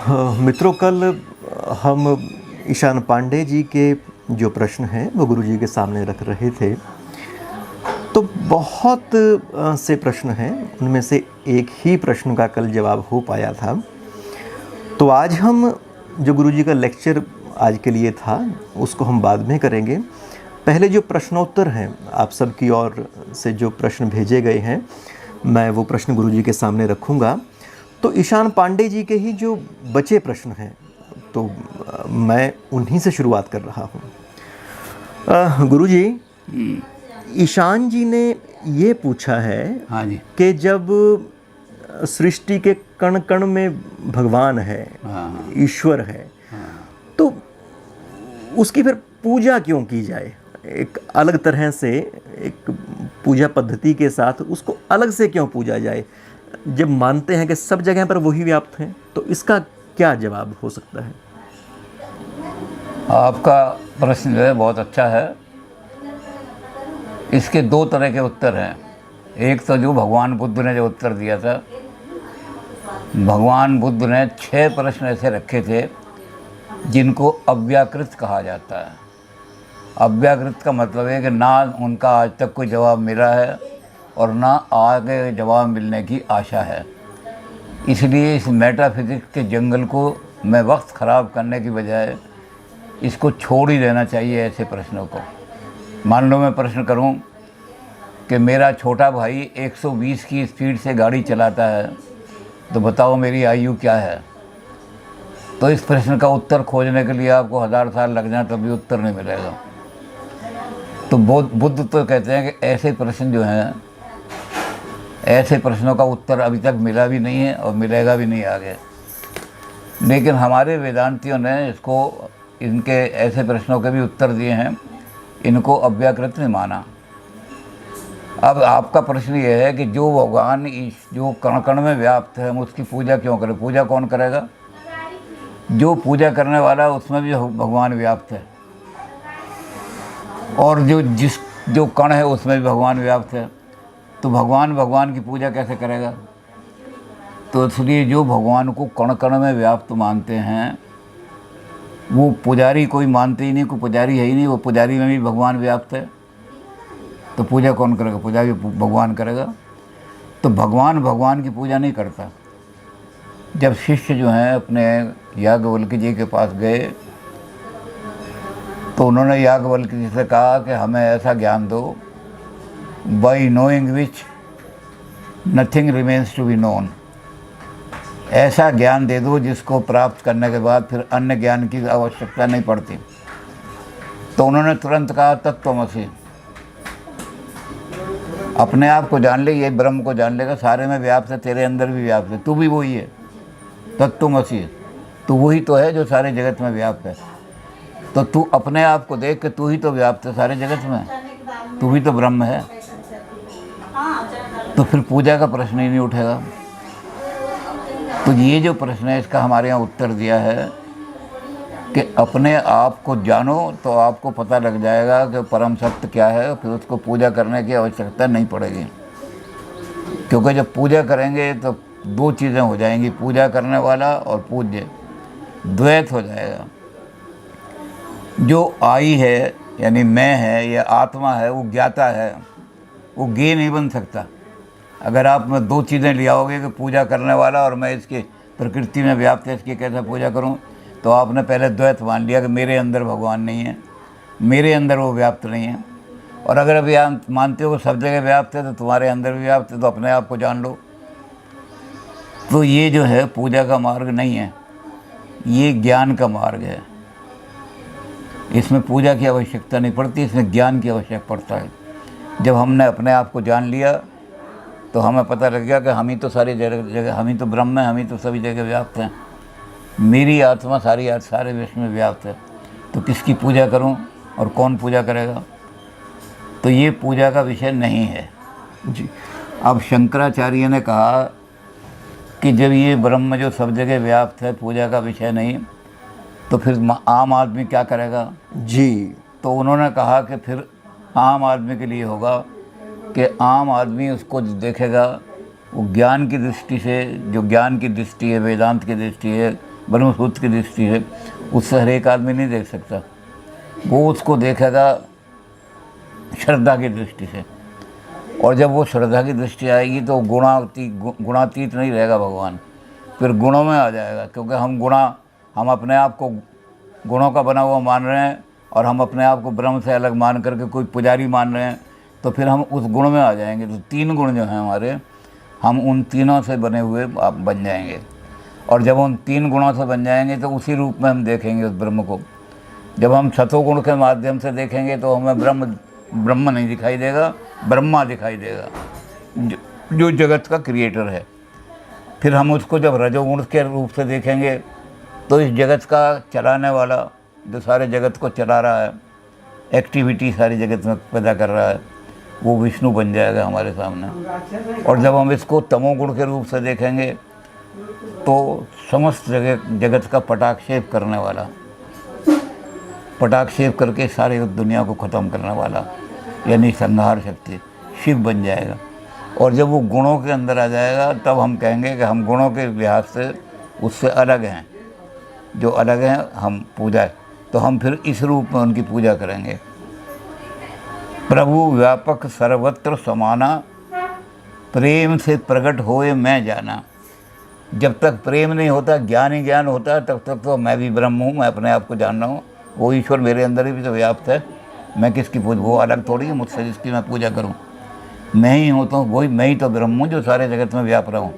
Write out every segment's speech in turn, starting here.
मित्रों, कल हम ईशान पांडे जी के जो प्रश्न हैं वो गुरु जी के सामने रख रहे थे। तो बहुत से प्रश्न हैं, उनमें से एक ही प्रश्न का कल जवाब हो पाया था। तो आज हम जो गुरु जी का लेक्चर आज के लिए था उसको हम बाद में करेंगे। पहले जो प्रश्नोत्तर हैं, आप सबकी ओर से जो प्रश्न भेजे गए हैं, मैं वो प्रश्न गुरु जी के सामने रखूँगा। तो ईशान पांडे जी के ही जो बचे प्रश्न हैं, तो मैं उन्हीं से शुरुआत कर रहा हूँ। गुरु जी, ईशान जी ने ये पूछा है हाँ जी। कि जब सृष्टि के कण कण में भगवान है, हाँ। ईश्वर है, तो उसकी फिर पूजा क्यों की जाए? एक अलग तरह से, एक पूजा पद्धति के साथ उसको अलग से क्यों पूजा जाए, जब मानते हैं कि सब जगह पर वही व्याप्त हैं? तो इसका क्या जवाब हो सकता है? आपका प्रश्न जो है बहुत अच्छा है। इसके दो तरह के उत्तर हैं। एक तो जो भगवान बुद्ध ने जो उत्तर दिया था, भगवान बुद्ध ने 6 प्रश्न ऐसे रखे थे जिनको अव्याकृत कहा जाता है। अव्याकृत का मतलब है कि ना उनका आज तक कोई जवाब मिला है और ना आगे जवाब मिलने की आशा है। इसलिए इस मेटाफिजिक्स के जंगल को मैं वक्त ख़राब करने की बजाय इसको छोड़ ही देना चाहिए ऐसे प्रश्नों को। मान लो मैं प्रश्न करूं कि मेरा छोटा भाई 120 की स्पीड से गाड़ी चलाता है, तो बताओ मेरी आयु क्या है? तो इस प्रश्न का उत्तर खोजने के लिए आपको 1000 साल लग जाए तब भी उत्तर नहीं मिलेगा। तो बुद्ध तो कहते हैं कि ऐसे प्रश्न जो हैं, ऐसे प्रश्नों का उत्तर अभी तक मिला भी नहीं है और मिलेगा भी नहीं आगे। लेकिन हमारे वेदांतियों ने इसको, इनके ऐसे प्रश्नों के भी उत्तर दिए हैं, इनको अव्याकृत नहीं माना। अब आपका प्रश्न ये है कि जो भगवान जो कण कण में व्याप्त है, हम उसकी पूजा क्यों करें? पूजा कौन करेगा? जो पूजा करने वाला है उसमें भी भगवान व्याप्त है, और जो कण है उसमें भी भगवान व्याप्त है। तो भगवान की पूजा कैसे करेगा? तो इसलिए जो भगवान को कण कण में व्याप्त मानते हैं, वो पुजारी कोई मानते ही नहीं, कोई पुजारी है ही नहीं, वो पुजारी में भी भगवान व्याप्त है। तो पूजा कौन करेगा? पूजा भी भगवान करेगा। तो भगवान की पूजा नहीं करता। जब शिष्य जो हैं अपने याज्ञवल्क्य जी के पास गए, तो उन्होंने याज्ञवल्क्य जी से कहा कि हमें ऐसा ज्ञान दो, by knowing which nothing remains to be known. ऐसा ज्ञान दे दो जिसको प्राप्त करने के बाद फिर अन्य ज्ञान की आवश्यकता नहीं पड़ती। तो उन्होंने तुरंत कहा तत्त्वमसि। अपने आप को जान ले, ये ब्रह्म को जान लेगा, सारे में व्याप्त है, तेरे अंदर भी व्याप्त है, तू भी वही है। तत्त्वमसि, तू वही तो है जो सारे जगत में व्याप्त है। तो तू अपने आप को देख के तू ही तो व्याप्त है सारे जगत में, तू भी तो ब्रह्म है। तो फिर पूजा का प्रश्न ही नहीं उठेगा। तो ये जो प्रश्न है, इसका हमारे यहाँ उत्तर दिया है कि अपने आप को जानो तो आपको पता लग जाएगा कि परम सत्य क्या है, फिर उसको पूजा करने की आवश्यकता नहीं पड़ेगी। क्योंकि जब पूजा करेंगे तो 2 चीज़ें हो जाएंगी, पूजा करने वाला और पूज्य, द्वैत हो जाएगा। जो आई है यानी मैं है या आत्मा है, वो ज्ञाता है, वो ज्ञेय नहीं बन सकता। अगर आप में 2 चीज़ें ले आओगे कि पूजा करने वाला और मैं इसके प्रकृति में व्याप्त है, इसकी कैसे पूजा करूं, तो आपने पहले द्वैत मान लिया कि मेरे अंदर भगवान नहीं है, मेरे अंदर वो व्याप्त नहीं है। और अगर अभी आप मानते हो सब जगह व्याप्त है तो तुम्हारे अंदर भी व्याप्त है, तो अपने आप को जान लो। तो ये जो है पूजा का मार्ग नहीं है, ये ज्ञान का मार्ग है। इसमें पूजा की आवश्यकता नहीं पड़ती, इसमें ज्ञान की आवश्यकता पड़ता है। जब हमने अपने आप को जान लिया तो हमें पता लग गया कि हम ही तो सारी जगह, हम ही तो ब्रह्म है, हम ही तो सभी जगह व्याप्त हैं। मेरी आत्मा सारे विश्व में व्याप्त है। तो किसकी पूजा करूं और कौन पूजा करेगा? तो ये पूजा का विषय नहीं है जी। अब शंकराचार्य ने कहा कि जब ये ब्रह्म जो सब जगह व्याप्त है पूजा का विषय नहीं, तो फिर आम आदमी क्या करेगा जी? तो उन्होंने कहा कि फिर आम आदमी के लिए होगा कि आम आदमी उसको देखेगा, वो ज्ञान की दृष्टि से, जो ज्ञान की दृष्टि है, वेदांत की दृष्टि है, ब्रह्मसूत्र की दृष्टि से, उससे हर एक आदमी नहीं देख सकता। वो उसको देखेगा श्रद्धा की दृष्टि से, और जब वो श्रद्धा की दृष्टि आएगी तो गुणातीत नहीं रहेगा भगवान, फिर गुणों में आ जाएगा। क्योंकि हम अपने आप को गुणों का बना हुआ मान रहे हैं, और हम अपने आप को ब्रह्म से अलग मान करके कोई पुजारी मान रहे हैं, तो फिर हम उस गुण में आ जाएंगे। तो 3 गुण जो हैं हमारे, हम उन तीनों से बने हुए आप बन जाएंगे। और जब उन 3 गुणों से बन जाएंगे तो उसी रूप में हम देखेंगे उस ब्रह्म को। जब हम सतोगुण के माध्यम से देखेंगे तो हमें ब्रह्म नहीं दिखाई देगा, ब्रह्मा दिखाई देगा, जो जगत का क्रिएटर है। फिर हम उसको जब रजोगुण के रूप से देखेंगे तो इस जगत का चलाने वाला, जो सारे जगत को चला रहा है, एक्टिविटी सारी जगत में पैदा कर रहा है, वो विष्णु बन जाएगा हमारे सामने। और जब हम इसको तमोगुण के रूप से देखेंगे तो समस्त जगत का पटाक्षेप करने वाला, पटाक्षेप करके सारी दुनिया को ख़त्म करने वाला, यानी संहार शक्ति शिव बन जाएगा। और जब वो गुणों के अंदर आ जाएगा तब हम कहेंगे कि हम गुणों के लिहाज से उससे अलग हैं, जो अलग हैं हम पूजा, तो हम फिर इस रूप में उनकी पूजा करेंगे। प्रभु व्यापक सर्वत्र समाना, प्रेम से प्रकट होए मैं जाना। जब तक प्रेम नहीं होता, ज्ञान ही ज्ञान होता है, तब तक तो मैं भी ब्रह्म हूँ, मैं अपने आप को जान रहा हूँ। वो ईश्वर मेरे अंदर ही भी तो व्याप्त है, मैं किसकी पूजा, वो अलग थोड़ी है मुझसे जिसकी मैं पूजा करूँ। मैं ही हूँ, तो वही मैं ही तो ब्रह्म हूँ जो सारे जगत में व्याप रहा हूँ।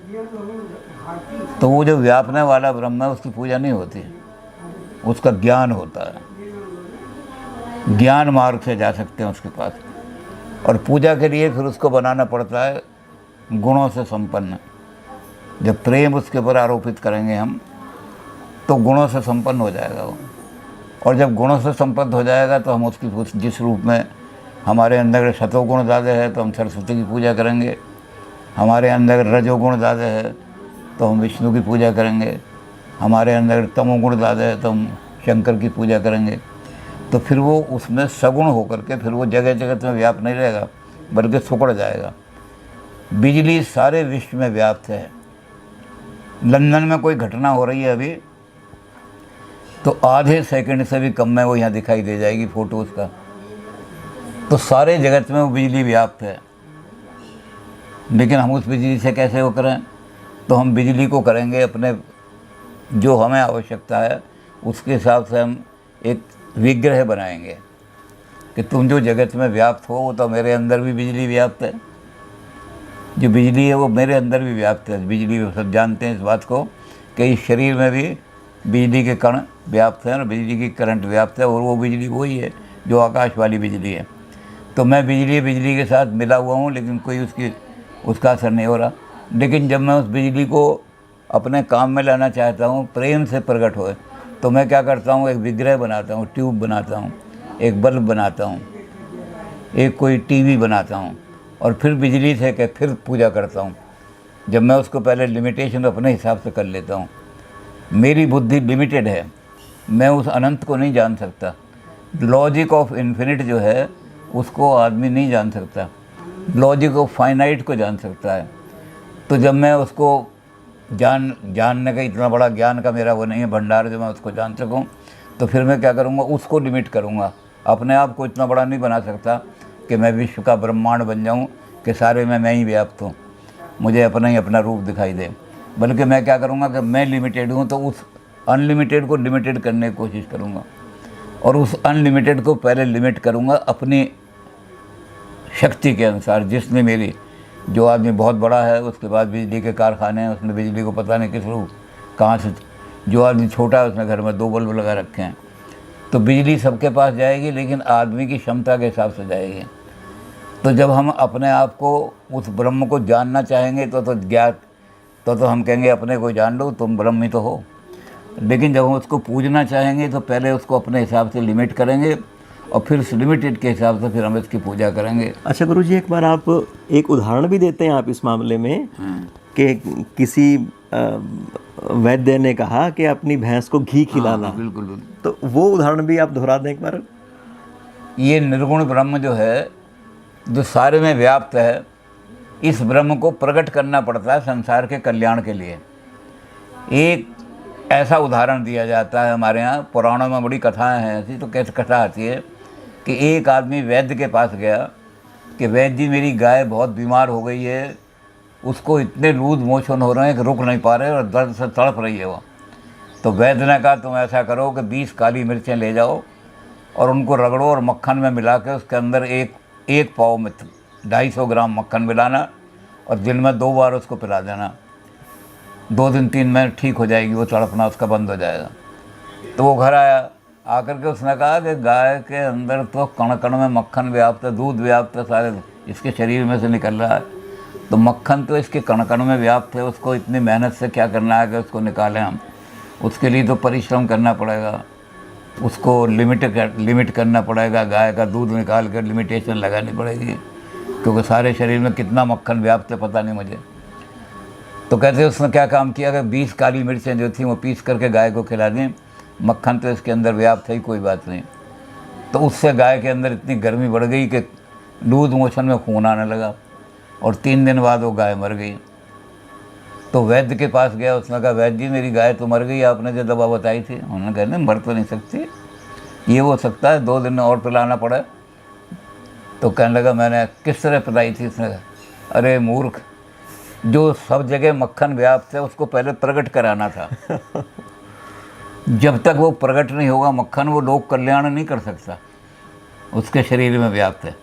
तो वो जो व्यापने वाला ब्रह्म है उसकी पूजा नहीं होती, उसका ज्ञान होता है। ज्ञान मार्ग से जा सकते हैं उसके पास। और पूजा के लिए फिर उसको बनाना पड़ता है गुणों से संपन्न। जब प्रेम उसके ऊपर आरोपित करेंगे हम, तो गुणों से संपन्न हो जाएगा वो। और जब गुणों से संपन्न हो जाएगा तो हम उसकी जिस रूप में हमारे अंदर सतोगुण ज़्यादा है तो हम सरस्वती की पूजा करेंगे, हमारे अंदर रजोगुण ज़्यादा है तो हम विष्णु की पूजा करेंगे, हमारे अंदर तमोगुण ज़्यादा है तो हम शंकर की पूजा करेंगे। तो फिर वो उसमें सगुण होकर के फिर वो जगह जगत में व्याप्त नहीं रहेगा, बल्कि सुकड़ जाएगा। बिजली सारे विश्व में व्याप्त है। लंदन में कोई घटना हो रही है अभी, तो आधे सेकंड से भी कम में वो यहाँ दिखाई दे जाएगी फ़ोटो उसका। तो सारे जगत में वो बिजली व्याप्त है। लेकिन हम उस बिजली से कैसे वो करें? तो हम बिजली को करेंगे अपने, जो हमें आवश्यकता है उसके हिसाब से हम एक विग्रह बनाएंगे कि तुम जो जगत में व्याप्त हो वो तो मेरे अंदर भी बिजली व्याप्त है। जो बिजली है वो मेरे अंदर भी व्याप्त है। बिजली सब जानते हैं इस बात को कि इस शरीर में भी बिजली के कण व्याप्त हैं और बिजली की करंट व्याप्त है, और वो बिजली वही है जो आकाश वाली बिजली है। तो मैं बिजली के साथ मिला हुआ हूँ, लेकिन कोई उसका असर नहीं हो रहा। लेकिन जब मैं उस बिजली को अपने काम में लाना चाहता हूँ, प्रेम से प्रकट होए, तो मैं क्या करता हूँ, एक विग्रह बनाता हूँ, ट्यूब बनाता हूँ, एक बल्ब बनाता हूँ, एक कोई टीवी बनाता हूँ, और फिर बिजली से के फिर पूजा करता हूँ। जब मैं उसको पहले लिमिटेशन अपने हिसाब से कर लेता हूँ। मेरी बुद्धि लिमिटेड है, मैं उस अनंत को नहीं जान सकता। लॉजिक ऑफ इन्फिनिट जो है उसको आदमी नहीं जान सकता, लॉजिक ऑफ फाइनाइट को जान सकता है। तो जब मैं उसको जानने का इतना बड़ा ज्ञान का मेरा वो नहीं है भंडार जो मैं उसको जान सकूं, तो फिर मैं क्या करूंगा, उसको लिमिट करूंगा। अपने आप को इतना बड़ा नहीं बना सकता कि मैं विश्व का ब्रह्मांड बन जाऊं कि सारे में मैं ही व्याप्त हूँ, मुझे अपना ही अपना रूप दिखाई दे। बल्कि मैं क्या करूँगा कि मैं लिमिटेड हूँ तो उस अनलिमिटेड को लिमिटेड करने की कोशिश करूँगा, और उस अनलिमिटेड को पहले लिमिट करूँगा अपनी शक्ति के अनुसार। जिसने मेरी, जो आदमी बहुत बड़ा है उसके पास बिजली के कारखाने हैं, उसने बिजली को पता नहीं किस रूप कहाँ से, जो आदमी छोटा है उसने घर में 2 बल्ब लगा रखे हैं। तो बिजली सबके पास जाएगी, लेकिन आदमी की क्षमता के हिसाब से जाएगी। तो जब हम अपने आप को उस ब्रह्म को जानना चाहेंगे तो ज्ञात तो हम कहेंगे अपने को जान लो, तुम ब्रह्म ही तो हो। लेकिन जब हम उसको पूजना चाहेंगे तो पहले उसको अपने हिसाब से लिमिट करेंगे, और फिर उस लिमिटेड के हिसाब से फिर हम इसकी पूजा करेंगे। अच्छा गुरुजी, एक बार आप एक उदाहरण भी देते हैं आप इस मामले में कि किसी वैद्य ने कहा कि अपनी भैंस को घी खिलाना। बिल्कुल बिल्कुल। तो वो उदाहरण भी आप दोहरा दें एक बार। ये निर्गुण ब्रह्म जो है, जो सारे में व्याप्त है, इस ब्रह्म को प्रकट करना पड़ता है संसार के कल्याण के लिए। एक ऐसा उदाहरण दिया जाता है हमारे यहाँ पुराणों में, बड़ी कथाएं हैं ऐसी। तो कैसे कथा आती है कि एक आदमी वैद्य के पास गया कि वैद्य जी मेरी गाय बहुत बीमार हो गई है, उसको इतने लूज मोशन हो रहे हैं कि रुक नहीं पा रहे और दर्द से तड़प रही है वो। तो वैद्य ने कहा तुम ऐसा करो कि 20 काली मिर्चें ले जाओ और उनको रगड़ो और मक्खन में मिला के उसके अंदर एक पाव में 250 ग्राम मक्खन मिलाना और दिन में 2 बार उसको पिला देना। 2 दिन 3 मिनट ठीक हो जाएगी, वो तड़पना उसका बंद हो जाएगा। तो वो घर आया, आकर के उसने कहा कि गाय के अंदर तो कण कण में मक्खन व्याप्त है, दूध व्याप्त है, सारे इसके शरीर में से निकल रहा है, तो मक्खन तो इसके कण कण में व्याप्त है, उसको इतनी मेहनत से क्या करना है कि उसको निकालें हम। उसके लिए तो परिश्रम करना पड़ेगा, उसको लिमिट करना पड़ेगा, गाय का दूध निकाल कर लिमिटेशन लगानी पड़ेगी, क्योंकि सारे शरीर में कितना मक्खन व्याप्त है पता नहीं मुझे। तो कहते उसने क्या काम किया कि 20 काली मिर्चें जो थी वो पीस करके गाय को खिला दी। मक्खन तो इसके अंदर व्याप्त है ही, कोई बात नहीं। तो उससे गाय के अंदर इतनी गर्मी बढ़ गई कि लूज मोशन में खून आने लगा और 3 दिन बाद वो गाय मर गई। तो वैद्य के पास गया, उसने कहा वैद्य जी मेरी गाय तो मर गई, आपने जो दवा बताई थी। उन्होंने कहा नहीं मर तो नहीं सकती, ये हो सकता है 2 दिन में और पिलाना पड़े। तो कहने लगा मैंने किस तरह पिलाई थी? उसने कहा अरे मूर्ख, जो सब जगह मक्खन व्याप्त है उसको पहले प्रकट कराना था। जब तक वो प्रकट नहीं होगा मक्खन, वो लोक कल्याण नहीं कर सकता, उसके शरीर में व्याप्त है।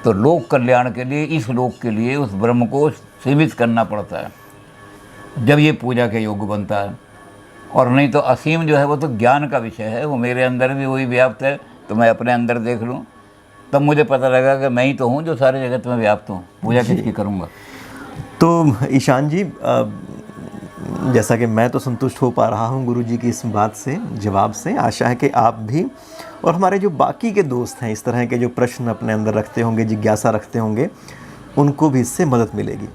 तो लोक कल्याण के लिए, इस लोक के लिए उस ब्रह्म को सीमित करना पड़ता है, जब ये पूजा के योग्य बनता है। और नहीं तो असीम जो है वो तो ज्ञान का विषय है, वो मेरे अंदर भी वही व्याप्त है, तो मैं अपने अंदर देख लूँ तब मुझे पता लगा कि मैं ही तो हूँ जो सारे जगत में व्याप्त हूँ, पूजा किसकी करूँगा। तो ईशान जी, जैसा कि मैं तो संतुष्ट हो पा रहा हूँ गुरुजी की इस बात से, जवाब से, आशा है कि आप भी और हमारे जो बाकी के दोस्त हैं इस तरह के जो प्रश्न अपने अंदर रखते होंगे, जिज्ञासा रखते होंगे, उनको भी इससे मदद मिलेगी।